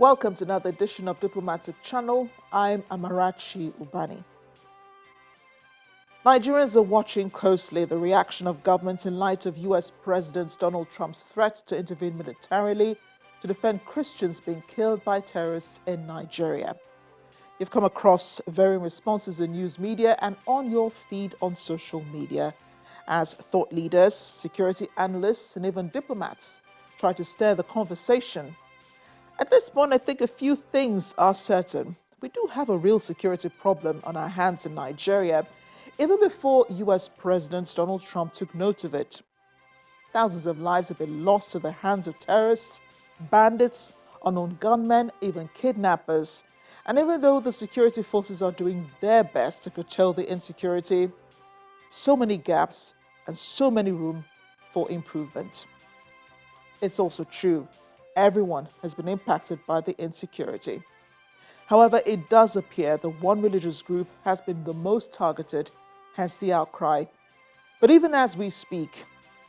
Welcome to another edition of Diplomatic Channel. I'm Amarachi Ubani. Nigerians are watching closely the reaction of governments in light of US President Donald Trump's threat to intervene militarily to defend Christians being killed by terrorists in Nigeria. You've come across varying responses in news media and on your feed on social media as thought leaders, security analysts, and even diplomats try to stir the conversation. At this point, I think a few things are certain. We do have a real security problem on our hands in Nigeria, even before US President Donald Trump took note of it. Thousands of lives have been lost to the hands of terrorists, bandits, unknown gunmen, even kidnappers. And even though the security forces are doing their best to curtail the insecurity, so many gaps and so many room for improvement. It's also true, everyone has been impacted by the insecurity. However, it does appear the one religious group has been the most targeted, hence the outcry. But even as we speak,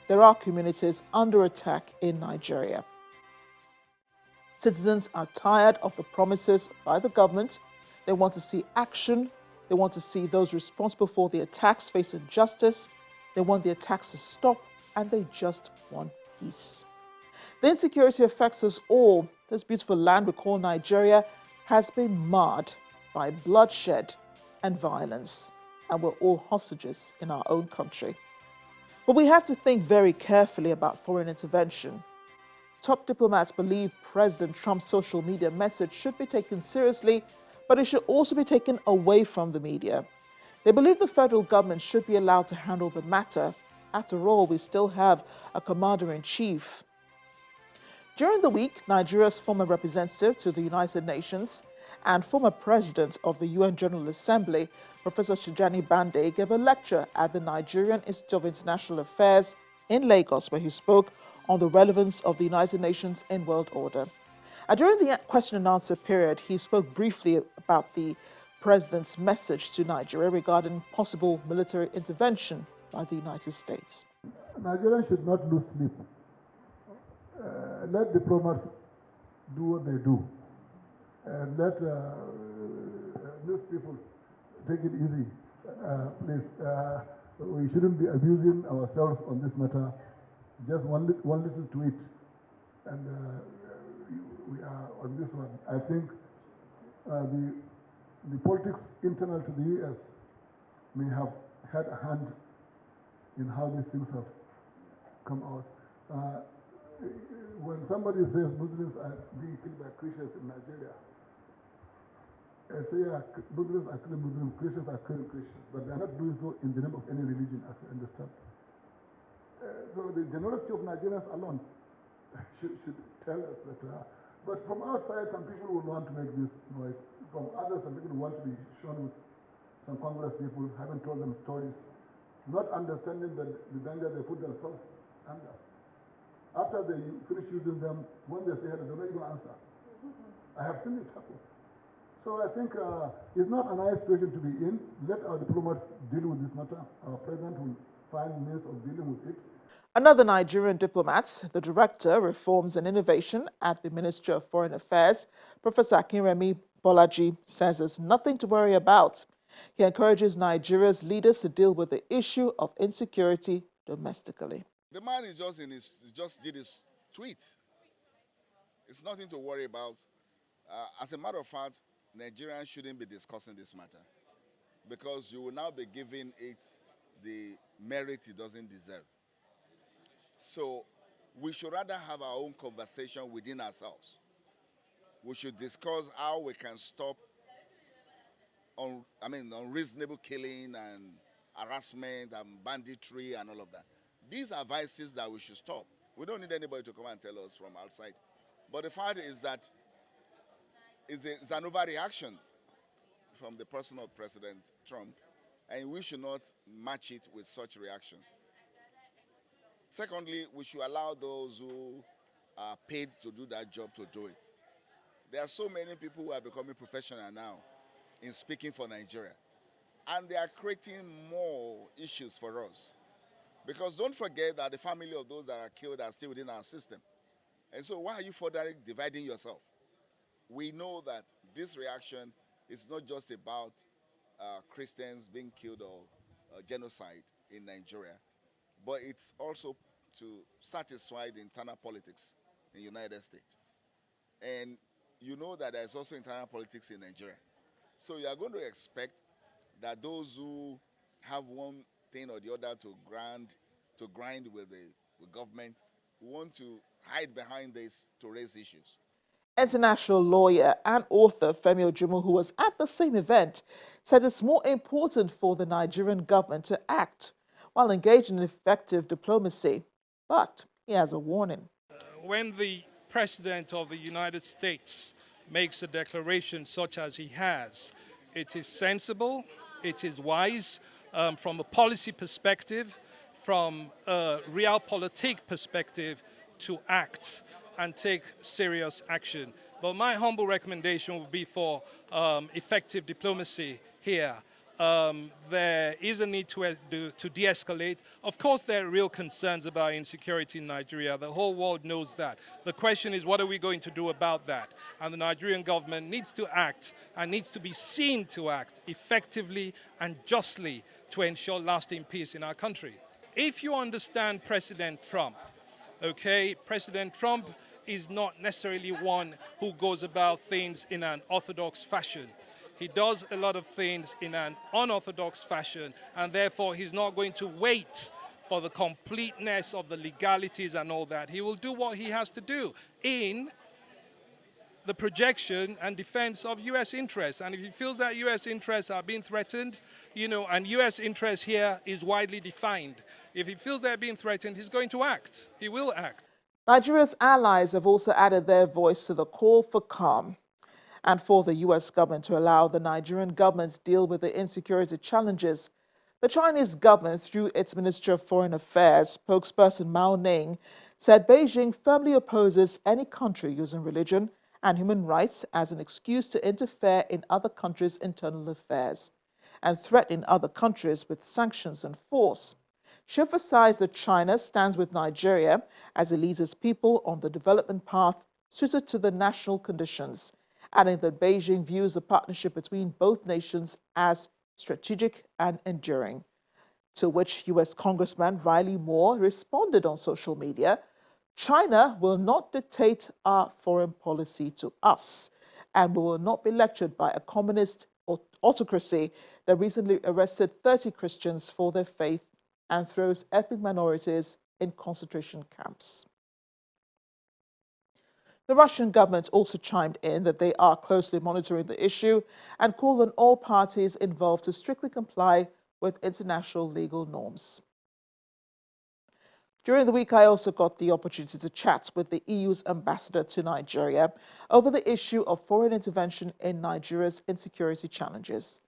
there are communities under attack in Nigeria. Citizens are tired of the promises by the government. They want to see action. They want to see those responsible for the attacks facing justice. They want the attacks to stop, and they just want peace. The insecurity affects us all. This beautiful land we call Nigeria has been marred by bloodshed and violence, and we're all hostages in our own country. But we have to think very carefully about foreign intervention. Top diplomats believe President Trump's social media message should be taken seriously, but it should also be taken away from the media. They believe the federal government should be allowed to handle the matter. After all, we still have a commander-in-chief. During the week, Nigeria's former representative to the United Nations and former president of the UN General Assembly, Professor Tijani Bande, gave a lecture at the Nigerian Institute of International Affairs in Lagos, where he spoke on the relevance of the United Nations in world order. During the question and answer period, he spoke briefly about the president's message to Nigeria regarding possible military intervention by the United States. Nigeria should not lose sleep. Let diplomats do what they do, and let news people take it easy. Please, we shouldn't be abusing ourselves on this matter. Just one little tweet, and we are on this one. I think the politics internal to the US may have had a hand in how these things have come out. When somebody says Muslims are being killed by Christians in Nigeria, I say, yeah, Muslims are killing Muslims, Christians are killing Christians, but they are not doing so in the name of any religion, as I understand. So the generosity of Nigerians alone should tell us that. But from outside, some people will want to make this noise. From others, some people want to be shown with some Congress people, having told them stories, not understanding the danger they put themselves under. After they finish using them, when they say hello, they don't even answer. I have seen it happen. So I think it's not a nice situation to be in. Let our diplomats deal with this matter. Our president will find means of dealing with it. Another Nigerian diplomat, the Director, Reforms and Innovation at the Ministry of Foreign Affairs, Professor Akinremi Bolaji, says there's nothing to worry about. He encourages Nigeria's leaders to deal with the issue of insecurity domestically. The man is just did his tweet. It's nothing to worry about. As a matter of fact, Nigerians shouldn't be discussing this matter because you will now be giving it the merit it doesn't deserve. So we should rather have our own conversation within ourselves. We should discuss how we can stop unreasonable killing and harassment and banditry and all of that. These are vices that we should stop. We don't need anybody to come and tell us from outside. But the fact is that it's an overreaction from the person of President Trump, and we should not match it with such reaction. Secondly, we should allow those who are paid to do that job to do it. There are so many people who are becoming professional now in speaking for Nigeria, and they are creating more issues for us. Because don't forget that the family of those that are killed are still within our system. And so why are you further dividing yourself? we know that this reaction is not just about Christians being killed or genocide in Nigeria, but it's also to satisfy the internal politics in the United States. And you know that there's also internal politics in Nigeria. So you are going to expect that those who have one thing or the other to grind with the government want to hide behind this to raise issues. International lawyer and author Femi Ojumo, who was at the same event, said it's more important for the Nigerian government to act while engaged in effective diplomacy. But he has a warning. When the President of the United States makes a declaration such as he has, it is sensible, it is wise from a policy perspective, from a realpolitik perspective, to act and take serious action. But my humble recommendation would be for effective diplomacy here. There is a need to de-escalate. Of course, there are real concerns about insecurity in Nigeria. The whole world knows that. The question is, what are we going to do about that? And the Nigerian government needs to act and needs to be seen to act effectively and justly to ensure lasting peace in our country. If you understand President Trump, okay, President Trump is not necessarily one who goes about things in an orthodox fashion. He does a lot of things in an unorthodox fashion, and therefore he's not going to wait for the completeness of the legalities and all that. He will do what he has to do in the projection and defense of U.S. interests. And if he feels that U.S. interests are being threatened, and U.S. interest here is widely defined, if he feels they're being threatened, he's going to act. He will act. Nigeria's allies have also added their voice to the call for calm and for the U.S. government to allow the Nigerian government to deal with the insecurity challenges. The Chinese government, through its Ministry of Foreign Affairs, spokesperson Mao Ning, said Beijing firmly opposes any country using religion and human rights as an excuse to interfere in other countries' internal affairs and threaten other countries with sanctions and force. She emphasized that China stands with Nigeria as it leads its people on the development path suited to the national conditions, adding that Beijing views the partnership between both nations as strategic and enduring. To which U.S. Congressman Riley Moore responded on social media, "China will not dictate our foreign policy to us, and we will not be lectured by a communist autocracy that recently arrested 30 Christians for their faith and throws ethnic minorities in concentration camps." The Russian government also chimed in that they are closely monitoring the issue and called on all parties involved to strictly comply with international legal norms. During the week, I also got the opportunity to chat with the EU's ambassador to Nigeria over the issue of foreign intervention in Nigeria's insecurity challenges.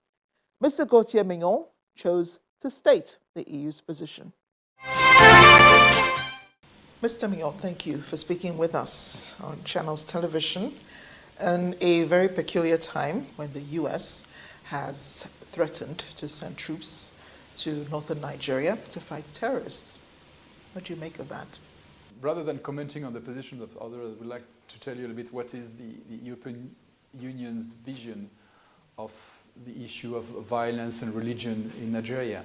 Mr. Gauthier Mignon chose to state the EU's position. Mr. Mignon, thank you for speaking with us on Channels Television in a very peculiar time when the U.S. has threatened to send troops to northern Nigeria to fight terrorists. What do you make of that? Rather than commenting on the position of others, I would like to tell you a little bit what is the European Union's vision of the issue of violence and religion in Nigeria.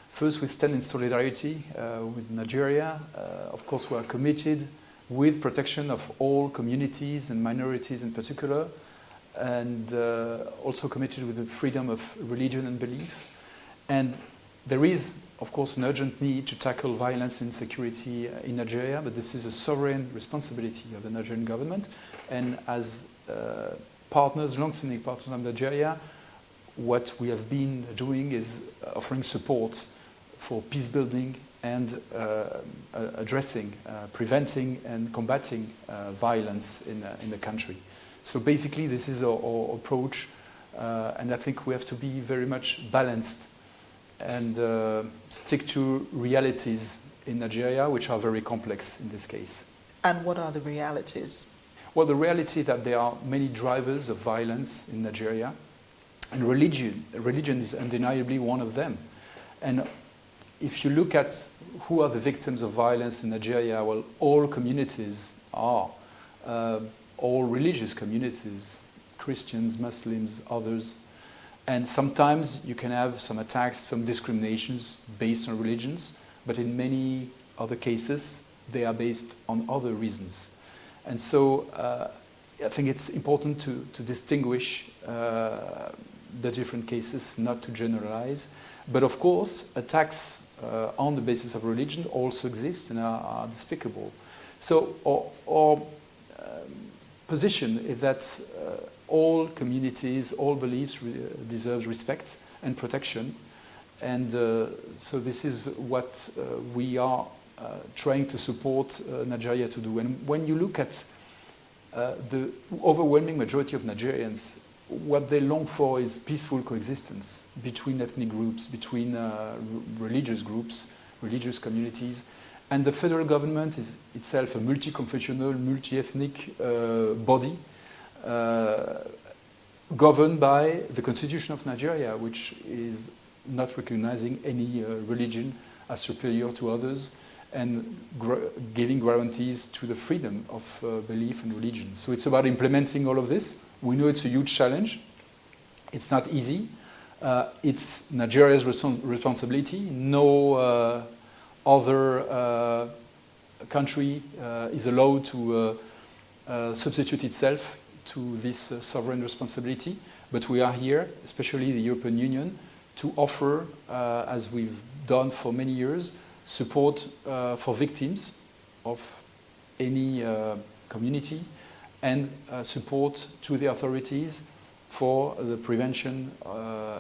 First, we stand in solidarity with Nigeria. Of course, we are committed with protection of all communities and minorities in particular, and also committed with the freedom of religion and belief. And there is, of course, an urgent need to tackle violence and insecurity in Nigeria, but this is a sovereign responsibility of the Nigerian government. And as partners, long-standing partners of Nigeria, what we have been doing is offering support for peace building and addressing, preventing and combating violence in the country. So basically this is our approach, and I think we have to be very much balanced and stick to realities in Nigeria, which are very complex in this case. And what are the realities? Well, the reality is that there are many drivers of violence in Nigeria, and religion is undeniably one of them. And if you look at who are the victims of violence in Nigeria, well, all communities are. all religious communities, Christians, Muslims, others. And sometimes you can have some attacks, some discriminations based on religions, but in many other cases, they are based on other reasons. And so I think it's important to distinguish the different cases, not to generalize. But of course, attacks on the basis of religion also exist and are despicable. So our position is that all communities, all beliefs deserve respect and protection. And so this is what we are trying to support Nigeria to do. And when you look at the overwhelming majority of Nigerians, what they long for is peaceful coexistence between ethnic groups, between religious groups, religious communities. And the federal government is itself a multi-confessional, multi-ethnic body governed by the Constitution of Nigeria, which is not recognizing any religion as superior to others and giving guarantees to the freedom of belief and religion. So it's about implementing all of this. We know it's a huge challenge. It's not easy. It's Nigeria's responsibility. No other country is allowed to substitute itself to this sovereign responsibility. But we are here, especially the European Union, to offer, as we've done for many years, support for victims of any community and support to the authorities for the prevention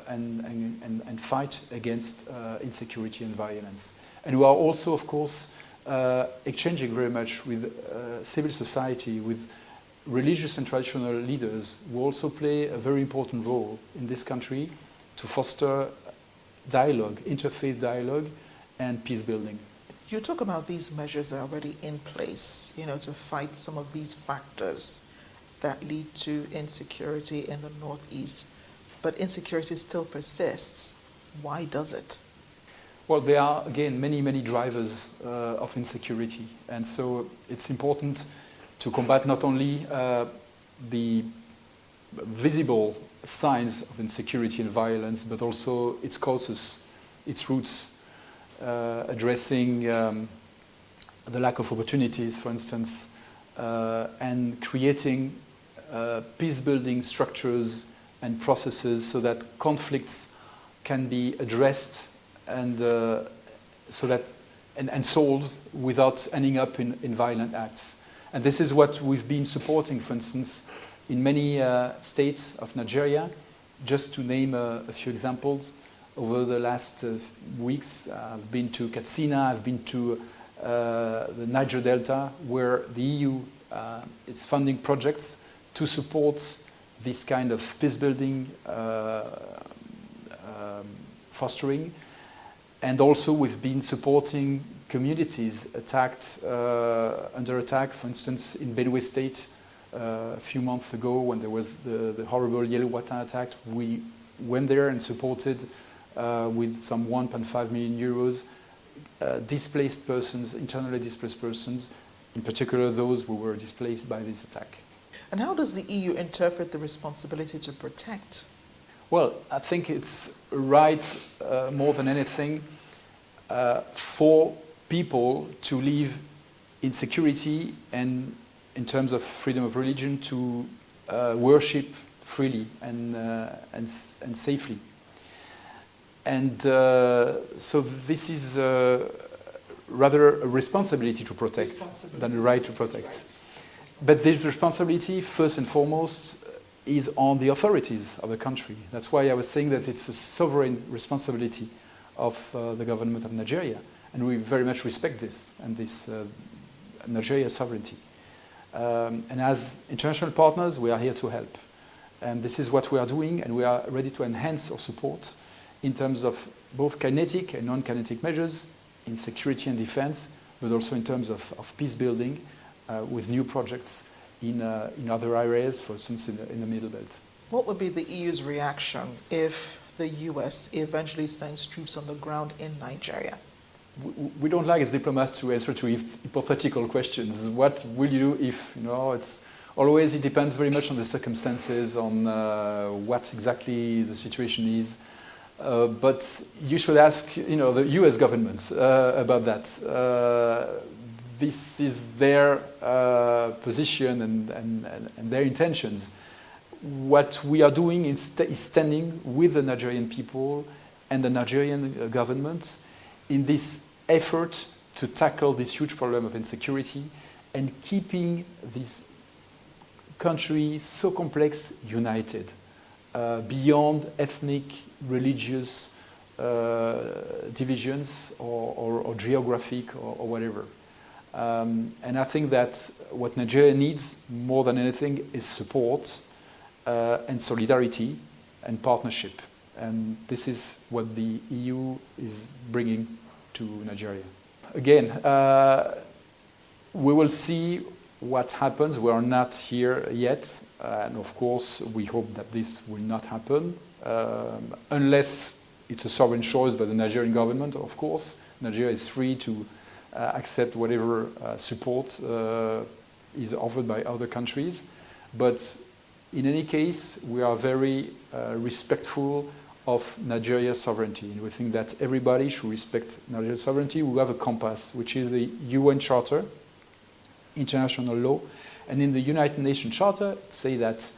and fight against insecurity and violence. And we are also, of course, exchanging very much with civil society, with religious and traditional leaders who also play a very important role in this country to foster dialogue, interfaith dialogue, and peace building. You talk about these measures that are already in place, to fight some of these factors that lead to insecurity in the Northeast. But insecurity still persists. Why does it? Well, there are, again, many drivers of insecurity. And so it's important to combat not only the visible signs of insecurity and violence, but also its causes, its roots, addressing the lack of opportunities, for instance, and creating peace-building structures and processes so that conflicts can be addressed and solved without ending up in violent acts. And this is what we've been supporting, for instance, in many states of Nigeria. Just to name a few examples, over the last weeks, I've been to Katsina, I've been to the Niger Delta, where the EU is funding projects to support this kind of peace-building fostering. And also we've been supporting communities under attack, for instance, in Benue State a few months ago when there was the horrible Yelwata attack. We went there and supported with some 1.5 million euros displaced persons, internally displaced persons, in particular those who were displaced by this attack. And how does the EU interpret the responsibility to protect? Well, I think it's right, more than anything, for people to live in security and in terms of freedom of religion to worship freely and safely. And so this is rather a responsibility to protect than a right to protect. But this responsibility, first and foremost, is on the authorities of the country. That's why I was saying that it's a sovereign responsibility of the government of Nigeria. And we very much respect this and this Nigeria's sovereignty. And as international partners, we are here to help. And this is what we are doing, and we are ready to enhance our support in terms of both kinetic and non-kinetic measures in security and defense, but also in terms of peace building with new projects in other areas, for instance, in the Middle Belt. What would be the EU's reaction if the US eventually sends troops on the ground in Nigeria? We don't like as diplomats to answer to hypothetical questions. What will you do if, it's Always, it depends very much on the circumstances, on what exactly the situation is. But you should ask, the U.S. government about that. This is their position and their intentions. What we are doing is standing with the Nigerian people and the Nigerian government in this effort to tackle this huge problem of insecurity and keeping this country so complex united beyond ethnic, religious divisions or geographic or whatever. And I think that what Nigeria needs more than anything is support and solidarity and partnership. And this is what the EU is bringing to Nigeria. Again, we will see what happens. We are not here yet. And of course, we hope that this will not happen, unless it's a sovereign choice by the Nigerian government, of course. Nigeria is free to accept whatever support is offered by other countries. But in any case, we are very respectful of Nigeria's sovereignty. And we think that everybody should respect Nigeria's sovereignty. We have a compass, which is the UN Charter, international law. And in the United Nations Charter, it says that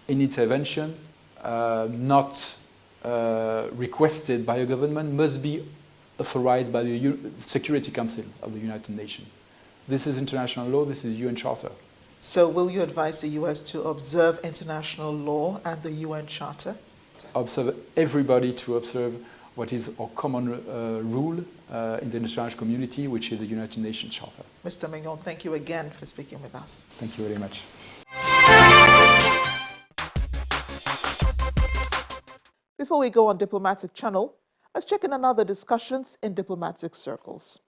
an intervention not requested by a government must be authorized by the Security Council of the United Nations. This is international law, this is UN Charter. So will you advise the US to observe international law and the UN Charter? Observe everybody to observe what is our common rule in the international community, which is the United Nations Charter. Mr. Mignon, thank you again for speaking with us. Thank you very much. Before we go on Diplomatic Channel, let's check in another discussions in diplomatic circles.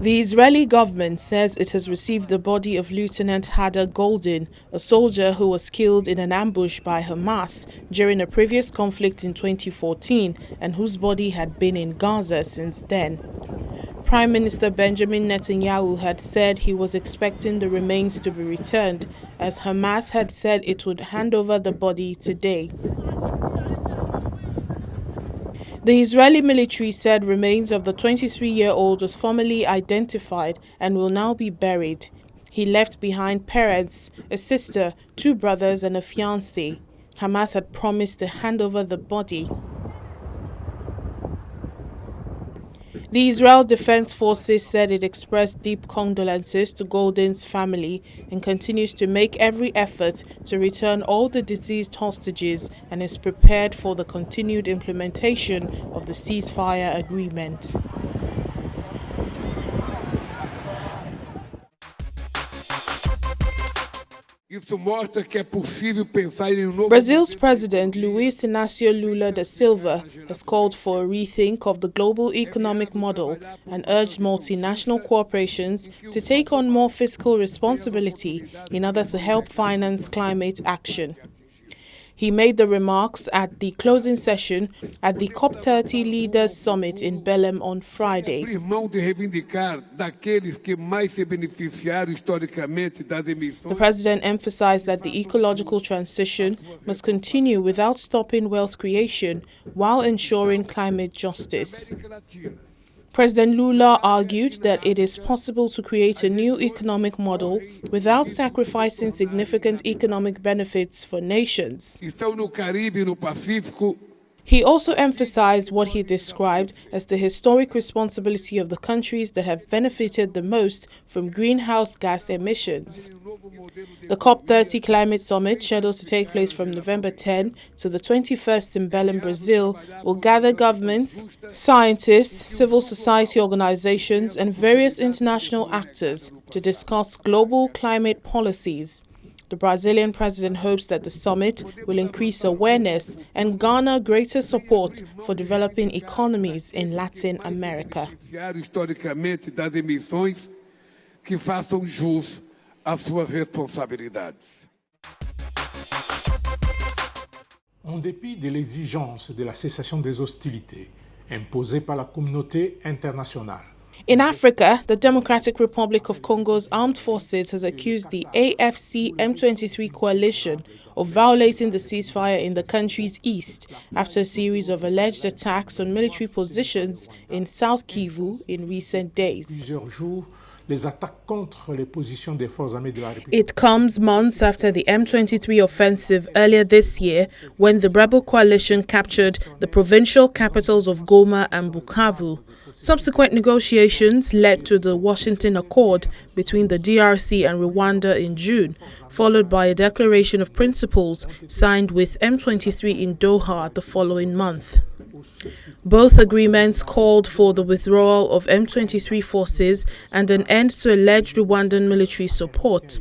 The Israeli government says it has received the body of Lieutenant Hada Golden, a soldier who was killed in an ambush by Hamas during a previous conflict in 2014 and whose body had been in Gaza since then. Prime Minister Benjamin Netanyahu had said he was expecting the remains to be returned, as Hamas had said it would hand over the body today. The Israeli military said remains of the 23-year-old was formally identified and will now be buried. He left behind parents, a sister, 2 brothers and a fiancé. Hamas had promised to hand over the body. The Israel Defense Forces said it expressed deep condolences to Golden's family and continues to make every effort to return all the deceased hostages and is prepared for the continued implementation of the ceasefire agreement. Brazil's President Luiz Inácio Lula da Silva has called for a rethink of the global economic model and urged multinational corporations to take on more fiscal responsibility in order to help finance climate action. He made the remarks at the closing session at the COP30 Leaders Summit in Belém on Friday. The president emphasized that the ecological transition must continue without stopping wealth creation while ensuring climate justice. President Lula argued that it is possible to create a new economic model without sacrificing significant economic benefits for nations. He also emphasized what he described as the historic responsibility of the countries that have benefited the most from greenhouse gas emissions. The COP30 Climate Summit, scheduled to take place from November 10 to the 21st in Belém, Brazil, will gather governments, scientists, civil society organizations, and various international actors to discuss global climate policies. The Brazilian president hopes that the summit will increase awareness and garner greater support for developing economies in Latin America. En dépit de l'exigence de la cessation des hostilités imposées par la communauté internationale. In Africa, the Democratic Republic of Congo's armed forces has accused the AFC M23 coalition of violating the ceasefire in the country's east after a series of alleged attacks on military positions in South Kivu in recent days. It comes months after the M23 offensive earlier this year, when the rebel coalition captured the provincial capitals of Goma and Bukavu. Subsequent negotiations led to the Washington Accord between the DRC and Rwanda in June, followed by a declaration of principles signed with M23 in Doha the following month. Both agreements called for the withdrawal of M23 forces and an end to alleged Rwandan military support.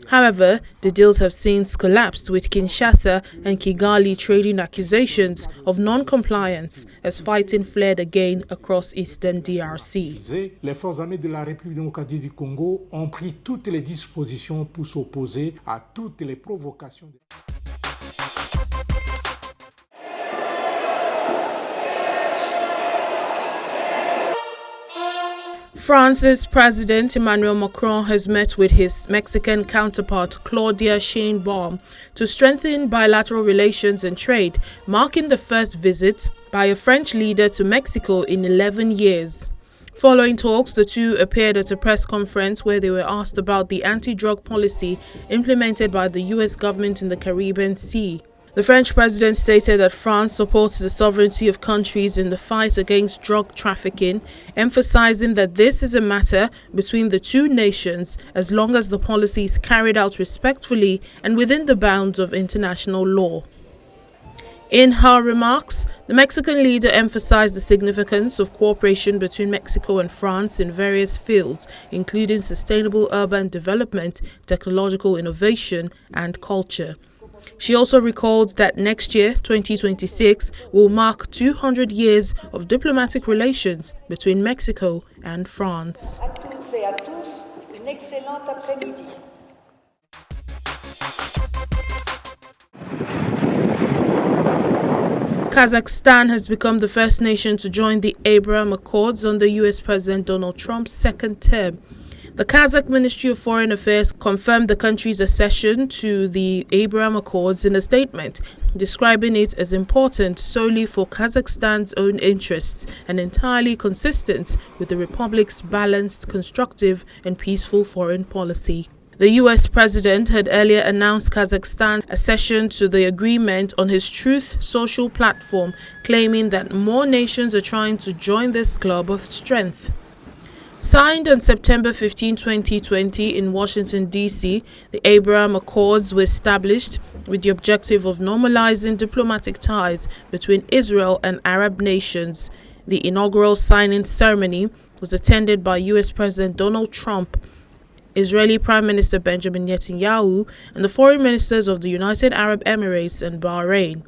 However, the deals have since collapsed, with Kinshasa and Kigali trading accusations of non-compliance as fighting flared again across eastern DRC. Les forces armées de la République démocratique du Congo ont pris toutes les dispositions pour s'opposer à toutes les provocations. France's President Emmanuel Macron has met with his Mexican counterpart Claudia Sheinbaum to strengthen bilateral relations and trade, marking the first visit by a French leader to Mexico in 11 years. Following talks, the two appeared at a press conference where they were asked about the anti-drug policy implemented by the US government in the Caribbean Sea. The French president stated that France supports the sovereignty of countries in the fight against drug trafficking, emphasizing that this is a matter between the two nations as long as the policy is carried out respectfully and within the bounds of international law. In her remarks, the Mexican leader emphasized the significance of cooperation between Mexico and France in various fields, including sustainable urban development, technological innovation, and culture. She also recalled that next year, 2026, will mark 200 years of diplomatic relations between Mexico and France. À toutes et à tous, une excellente après-midi. Kazakhstan has become the first nation to join the Abraham Accords under US President Donald Trump's second term. The Kazakh Ministry of Foreign Affairs confirmed the country's accession to the Abraham Accords in a statement, describing it as important solely for Kazakhstan's own interests and entirely consistent with the republic's balanced, constructive and peaceful foreign policy. The US president had earlier announced Kazakhstan's accession to the agreement on his Truth Social platform, claiming that more nations are trying to join this club of strength. Signed on September 15, 2020 in Washington, D.C., the Abraham Accords were established with the objective of normalizing diplomatic ties between Israel and Arab nations. The inaugural signing ceremony was attended by U.S. President Donald Trump, Israeli Prime Minister Benjamin Netanyahu, and the foreign ministers of the United Arab Emirates and Bahrain.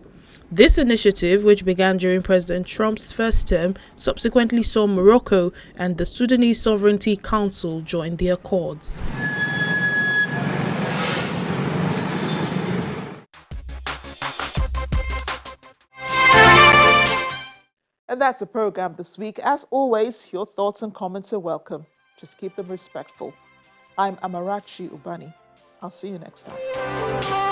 This initiative, which began during President Trump's first term, subsequently saw Morocco and the Sudanese Sovereignty Council join the accords. And that's the program this week. As always, your thoughts and comments are welcome. Just keep them respectful. I'm Amarachi Ubani. I'll see you next time.